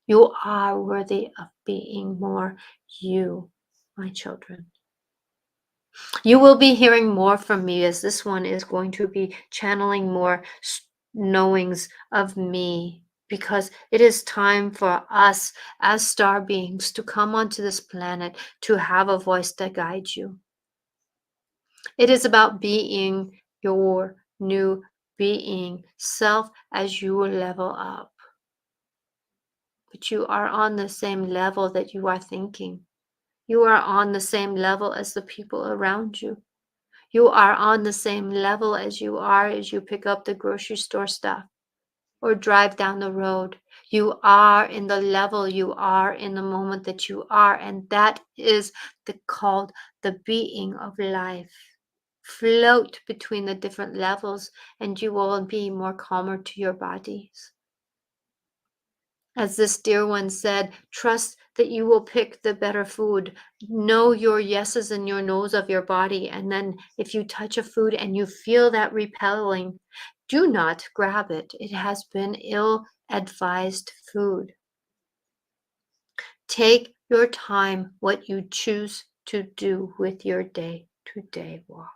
You are worthy of being more you, my children. You will be hearing more from me, as this one is going to be channeling more knowings of me, because it is time for us as star beings to come onto this planet to have a voice that guides you. It is about being your new being self as you level up. But you are on the same level that you are thinking. You are on the same level as the people around you. You are on the same level as you are as you pick up the grocery store stuff or drive down the road. You are in the level you are in the moment that you are, and that is called the being of life. Float between the different levels, and you will be more calmer to your bodies. As this dear one said, trust that you will pick the better food. Know your yeses and your nos of your body. And then if you touch a food and you feel that repelling, do not grab it. It has been ill-advised food. Take your time, what you choose to do with your day-to-day walk.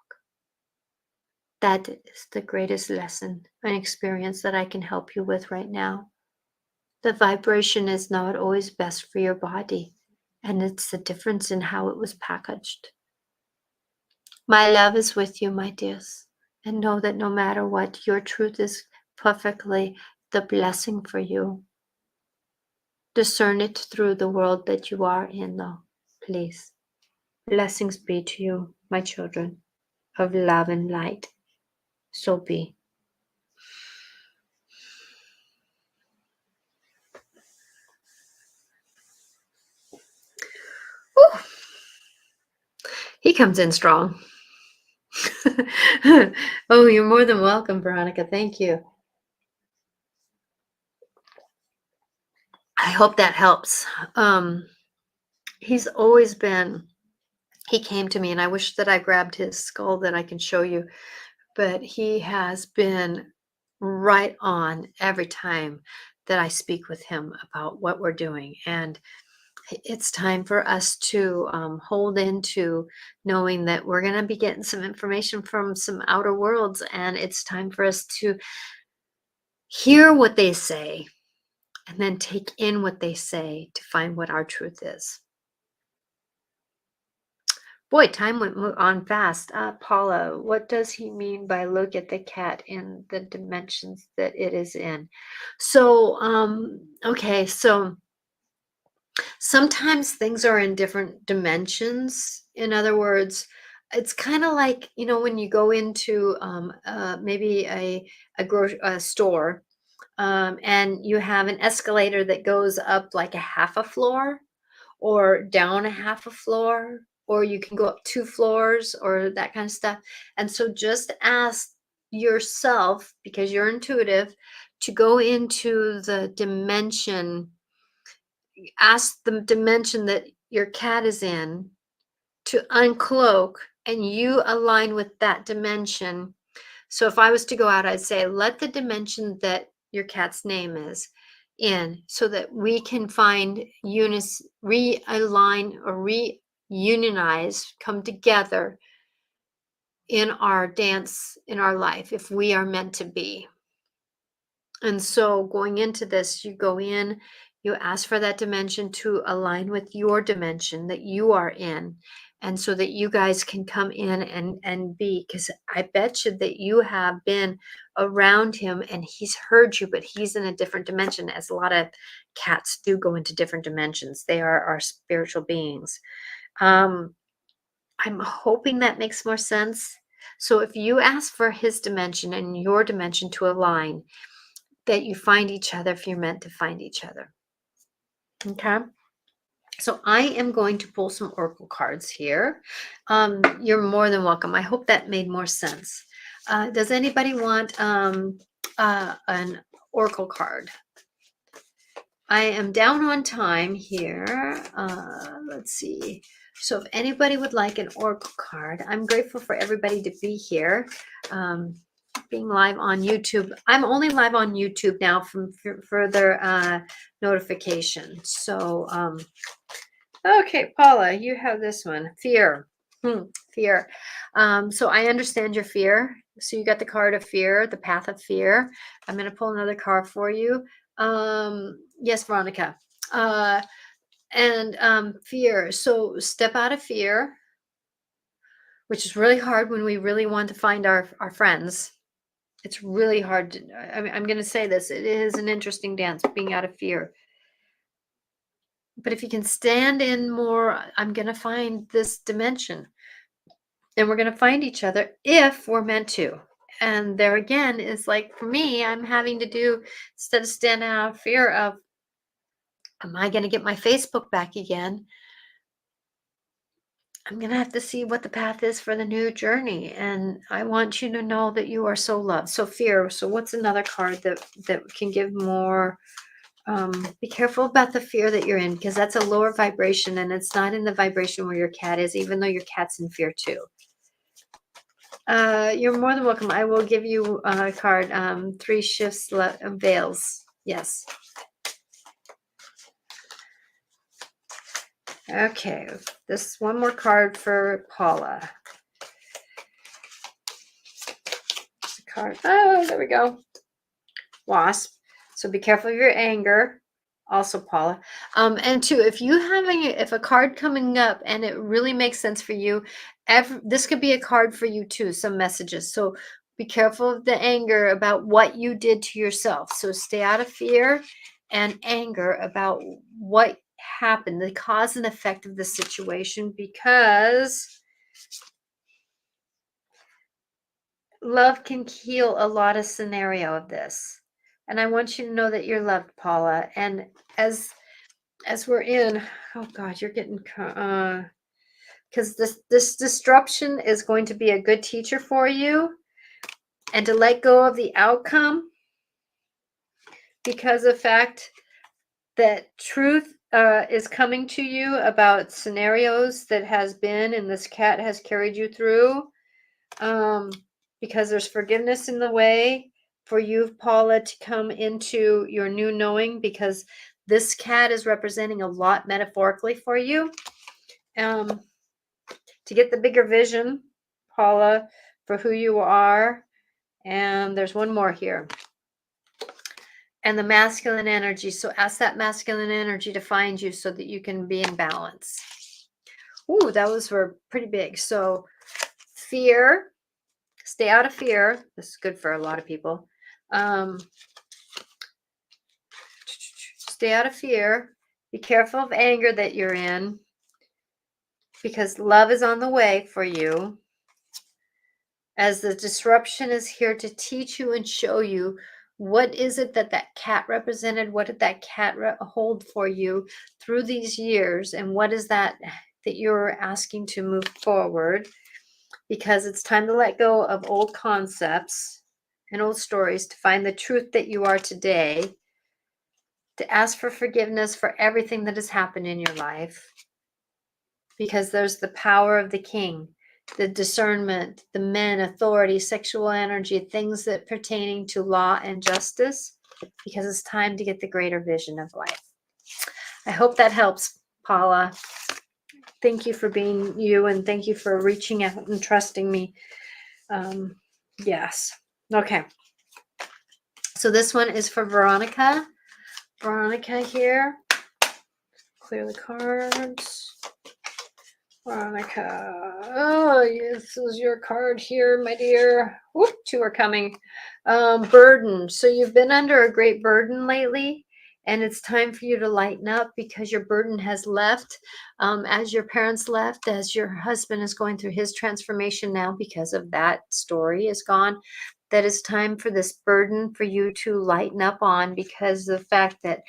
That is the greatest lesson and experience that I can help you with right now. The vibration is not always best for your body, and it's the difference in how it was packaged. My love is with you, my dears. And know that no matter what, your truth is perfectly the blessing for you. Discern it through the world that you are in, though. Please. Blessings be to you, my children, of love and light. So be. Whew. He comes in strong. Oh, you're more than welcome, Veronica. Thank you. I hope that helps. He's always been, he came to me, and I wish that I grabbed his skull that I can show you, but he has been right on every time that I speak with him about what we're doing. And it's time for us to hold into knowing that we're going to be getting some information from some outer worlds, and it's time for us to hear what they say and then take in what they say to find what our truth is. Boy, time went on fast. Paula, what does he mean by look at the cat in the dimensions that it is in? So, okay, so sometimes things are in different dimensions. In other words, it's kind of like, when you go into maybe a store, and you have an escalator that goes up like a half a floor or down a half a floor, or you can go up 2 floors or that kind of stuff. And so just ask yourself, because you're intuitive, to go into the dimension, ask the dimension that your cat is in to uncloak, and you align with that dimension. So if I was to go out, I'd say, let the dimension that your cat's name is in, so that we can find realign or reunionize, come together in our dance, in our life, if we are meant to be. And so going into this, you go in, you ask for that dimension to align with your dimension that you are in. And so that you guys can come in and be, because I bet you that you have been around him and he's heard you, but he's in a different dimension, as a lot of cats do go into different dimensions. They are our spiritual beings. I'm hoping that makes more sense. So if you ask for his dimension and your dimension to align, that you find each other if you're meant to find each other. Okay. So I am going to pull some oracle cards here. You're more than welcome. I hope that made more sense. Does anybody want an oracle card? I am down on time here. Let's see. So if anybody would like an oracle card, I'm grateful for everybody to be here. Being live on YouTube. I'm only live on YouTube now from further notification. So, okay, Paula, you have this one. Fear. Fear. So I understand your fear. So you got the card of fear, the path of fear. I'm going to pull another card for you. Yes, Veronica. And fear. So step out of fear, which is really hard when we really want to find our friends. It's really hard to, I'm going to say this. It is an interesting dance, being out of fear. But if you can stand in more, I'm going to find this dimension. And we're going to find each other if we're meant to. And there again is like, for me, I'm having to do, instead of standing out of fear of, am I going to get my Facebook back again? I'm going to have to see what the path is for the new journey. And I want you to know that you are so loved. So fear. So what's another card that can give more? Be careful about the fear that you're in, because that's a lower vibration, and it's not in the vibration where your cat is, even though your cat's in fear too. You're more than welcome. I will give you a card. 3 shifts veils. Yes. Okay. This one more card for Paula. Card. Oh, there we go. Wasp. So be careful of your anger. Also, Paula. And 2, if a card coming up and it really makes sense for you, this could be a card for you too, some messages. So Be careful of the anger about what you did to yourself. So stay out of fear and anger about what happened, the cause and effect of the situation, because love can heal a lot of scenario of this. And I want you to know that you're loved, Paula. And as we're in, oh God, you're getting because this disruption is going to be a good teacher for you, and to let go of the outcome, because of the fact that truth is coming to you about scenarios that has been and this cat has carried you through, because there's forgiveness in the way for you, Paula, to come into your new knowing, because this cat is representing a lot metaphorically for you, to get the bigger vision, Paula, for who you are. And there's one more here. And the masculine energy. So ask that masculine energy to find you so that you can be in balance. Ooh, those were pretty big. So fear, stay out of fear. This is good for a lot of people. Stay out of fear. Be careful of anger that you're in, because love is on the way for you. As the disruption is here to teach you and show you what is it that that cat represented, what did that cat hold for you through these years, and what is that you're asking to move forward, because it's time to let go of old concepts and old stories to find the truth that you are today, to ask for forgiveness for everything that has happened in your life, because there's the power of the king, the discernment, the men, authority, sexual energy, things that pertaining to law and justice, because it's time to get the greater vision of life. I hope that helps, Paula. Thank you for being you, and thank you for reaching out and trusting me. Yes. Okay. So this one is for Veronica. Veronica here. Clear the cards. Veronica. Oh, this is your card here, my dear. Whoop, two are coming. Burden. So you've been under a great burden lately, and it's time for you to lighten up, because your burden has left. As your parents left, as your husband is going through his transformation now because of that story is gone, that it's time for this burden for you to lighten up on, because of the fact that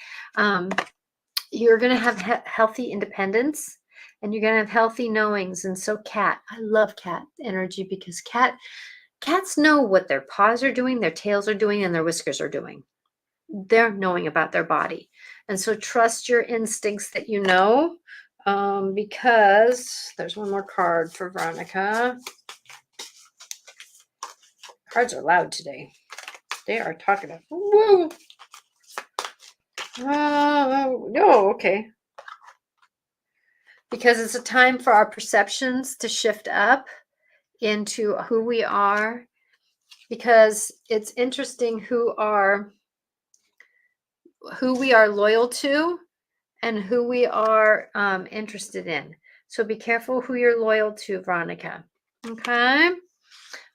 you're going to have healthy independence, and you're going to have healthy knowings. And so cat, I love cat energy, because cats know what their paws are doing, their tails are doing, and their whiskers are doing. They're knowing about their body. And so trust your instincts that you know, because there's one more card for Veronica. Cards are loud today. They are talkative. Woo! No, okay. Because it's a time for our perceptions to shift up into who we are, because it's interesting who we are loyal to and who we are interested in. So be careful who you're loyal to, Veronica. Okay?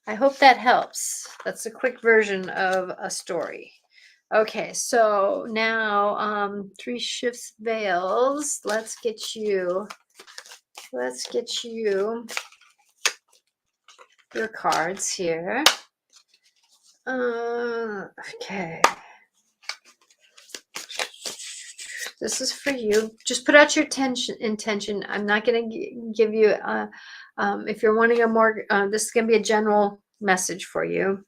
I hope that helps. That's a quick version of a story. Okay, so now three shifts veils. Let's get you your cards here. Okay. This is for you. Just put out your intention. I'm not going to give you, if you're wanting a more, this is going to be a general message for you.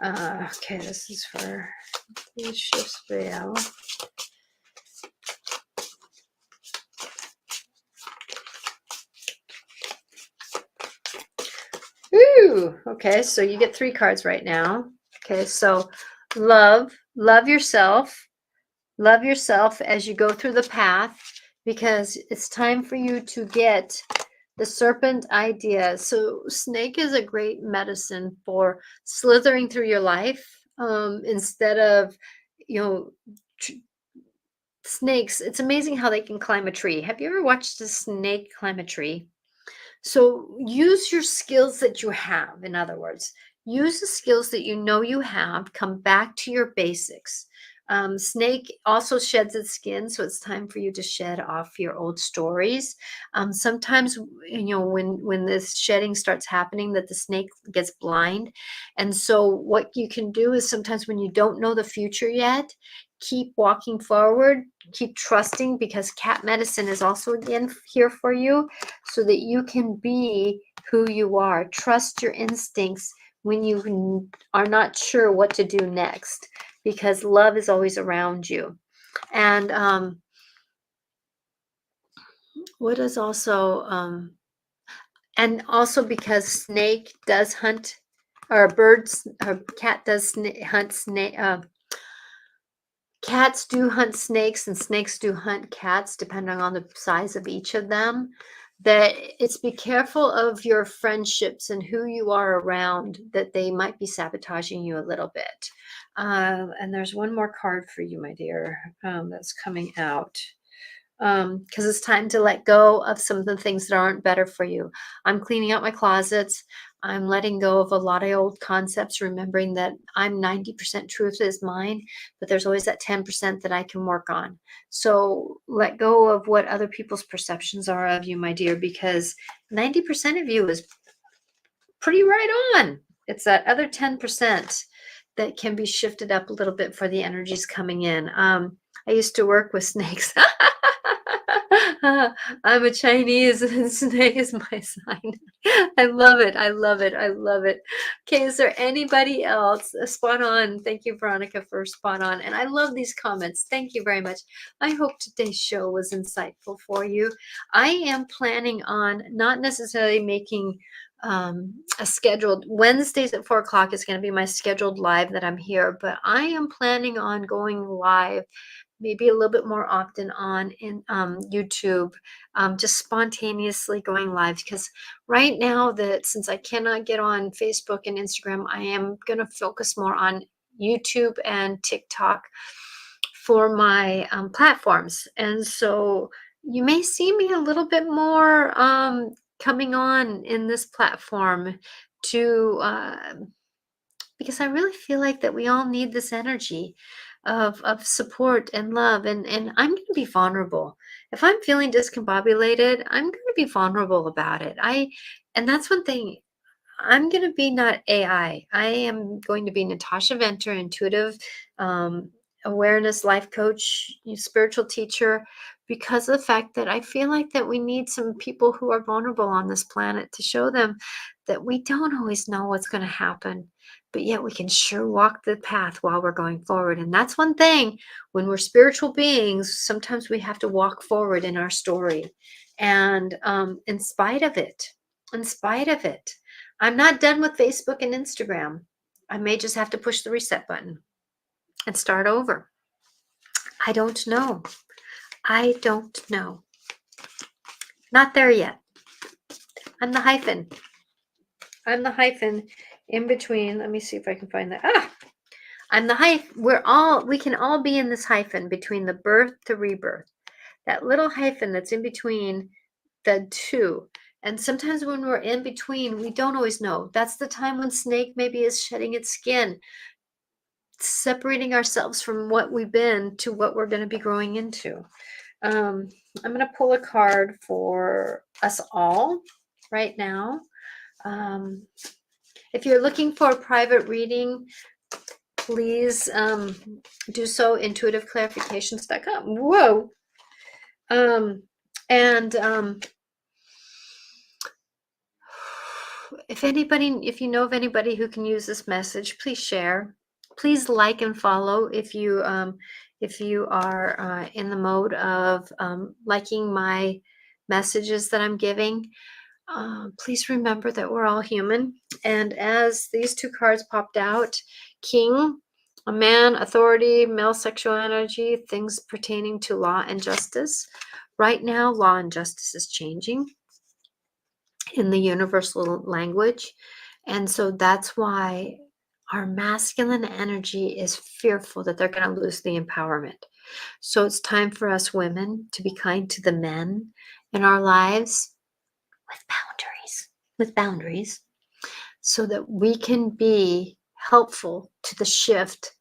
Okay, this is for the shifts veil. Ooh, okay, so you get 3 cards right now. Okay, so love yourself. Love yourself as you go through the path, because it's time for you to get the serpent idea. So snake is a great medicine for slithering through your life, instead of, snakes. It's amazing how they can climb a tree. Have you ever watched a snake climb a tree? So use your skills that you have. In other words, use the skills that you know you have. Come back to your basics. Snake also sheds its skin, so it's time for you to shed off your old stories. Sometimes, when this shedding starts happening, that the snake gets blind, and so what you can do is sometimes when you don't know the future yet, keep walking forward, keep trusting, because cat medicine is also again here for you so that you can be who you are. Trust your instincts when you are not sure what to do next, because love is always around you. And what is also, because snake does hunt, or birds, or cat does hunt snake. Cats do hunt snakes and snakes do hunt cats, depending on the size of each of them. That it's be careful of your friendships and who you are around, that they might be sabotaging you a little bit. And there's one more card for you, my dear, that's coming out, because it's time to let go of some of the things that aren't better for you. I'm cleaning out my closets. I'm letting go of a lot of old concepts, remembering that I'm 90% truth is mine, but there's always that 10% that I can work on. So let go of what other people's perceptions are of you, my dear, because 90% of you is pretty right on. It's that other 10% that can be shifted up a little bit for the energies coming in. I used to work with snakes. I'm a Chinese and snake is my sign. I love it. I love it. I love it. Okay, is there anybody else? Spot on. Thank you, Veronica, for spot on. And I love these comments. Thank you very much. I hope today's show was insightful for you. I am planning on not necessarily making a scheduled Wednesdays at 4 o'clock is going to be my scheduled live that I'm here, but I am planning on going live maybe a little bit more often on in YouTube, just spontaneously going live, because right now, that since I cannot get on Facebook and Instagram, I am going to focus more on YouTube and TikTok for my platforms. And so you may see me a little bit more coming on in this platform to because I really feel like that we all need this energy of support and love, and I'm going to be vulnerable. If I'm feeling discombobulated, I'm going to be vulnerable about it. And that's one thing. I'm going to be not AI. I am going to be Natasha Venter, intuitive awareness life coach, spiritual teacher, because of the fact that I feel like that we need some people who are vulnerable on this planet to show them that we don't always know what's going to happen, but yet we can sure walk the path while we're going forward. And that's one thing. When we're spiritual beings, sometimes we have to walk forward in our story. And in spite of it, in spite of it, I'm not done with Facebook and Instagram. I may just have to push the reset button and start over. I don't know. I don't know. Not there yet. I'm the hyphen. I'm the hyphen in between. Let me see if I can find that. I'm the hyphen. We can all be in this hyphen between the birth to rebirth. That little hyphen that's in between the two. And sometimes when we're in between, we don't always know. That's the time when snake maybe is shedding its skin, separating ourselves from what we've been to what we're going to be growing into. I'm going to pull a card for us all right now. If you're looking for a private reading, please do so. Intuitiveclarifications.com. Whoa. And if you know of anybody who can use this message, please share. Please like and follow if you are in the mode of liking my messages that I'm giving. Please remember that we're all human. And as these two cards popped out, King, a man, authority, male sexual energy, things pertaining to law and justice. Right now, law and justice is changing in the universal language. And so that's why our masculine energy is fearful that they're going to lose the empowerment. So it's time for us women to be kind to the men in our lives with boundaries. with boundaries so that we can be helpful to the shift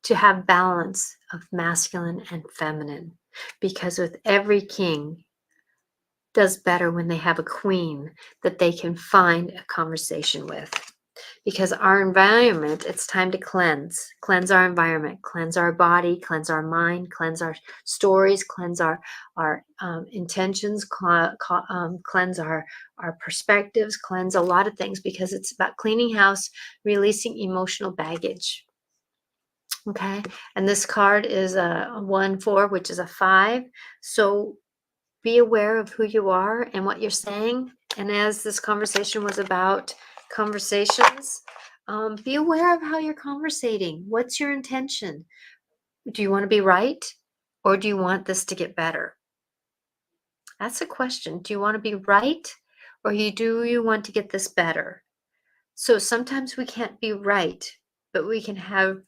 to have balance of masculine and feminine. Because with every king does better when they have a queen that they can find a conversation with. Because our environment, it's time to cleanse our environment, cleanse our body, cleanse our mind, cleanse our stories, cleanse our intentions, cleanse our perspectives, cleanse a lot of things, because it's about cleaning house, releasing emotional baggage. Okay, and this card is a 1-4, which is a 5. So be aware of who you are and what you're saying. And as this conversation was about conversations, be aware of how you're conversating. What's your intention? Do you want to be right, or do you want this to get better? That's a question. Do you want to be right, or do you want to get this better? So sometimes we can't be right, but we can have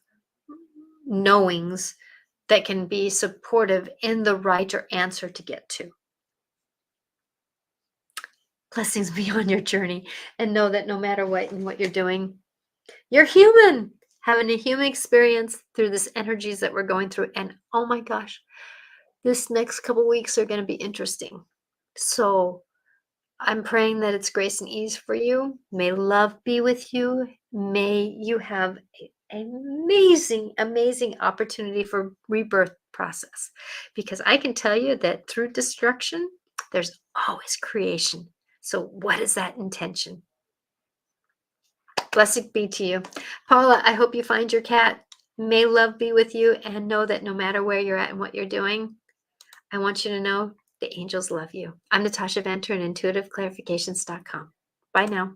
knowings that can be supportive in the right or answer to get to. Blessings be on your journey, and know that no matter what you're doing, you're human, having a human experience through this energies that we're going through. And oh my gosh, this next couple weeks are going to be interesting. So I'm praying that it's grace and ease for you. May love be with you. May you have an amazing opportunity for rebirth process. Because I can tell you that through destruction, there's always creation. So what is that intention? Blessed be to you. Paula, I hope you find your cat. May love be with you, and know that no matter where you're at and what you're doing, I want you to know the angels love you. I'm Natasha Venter, and intuitiveclarifications.com. Bye now.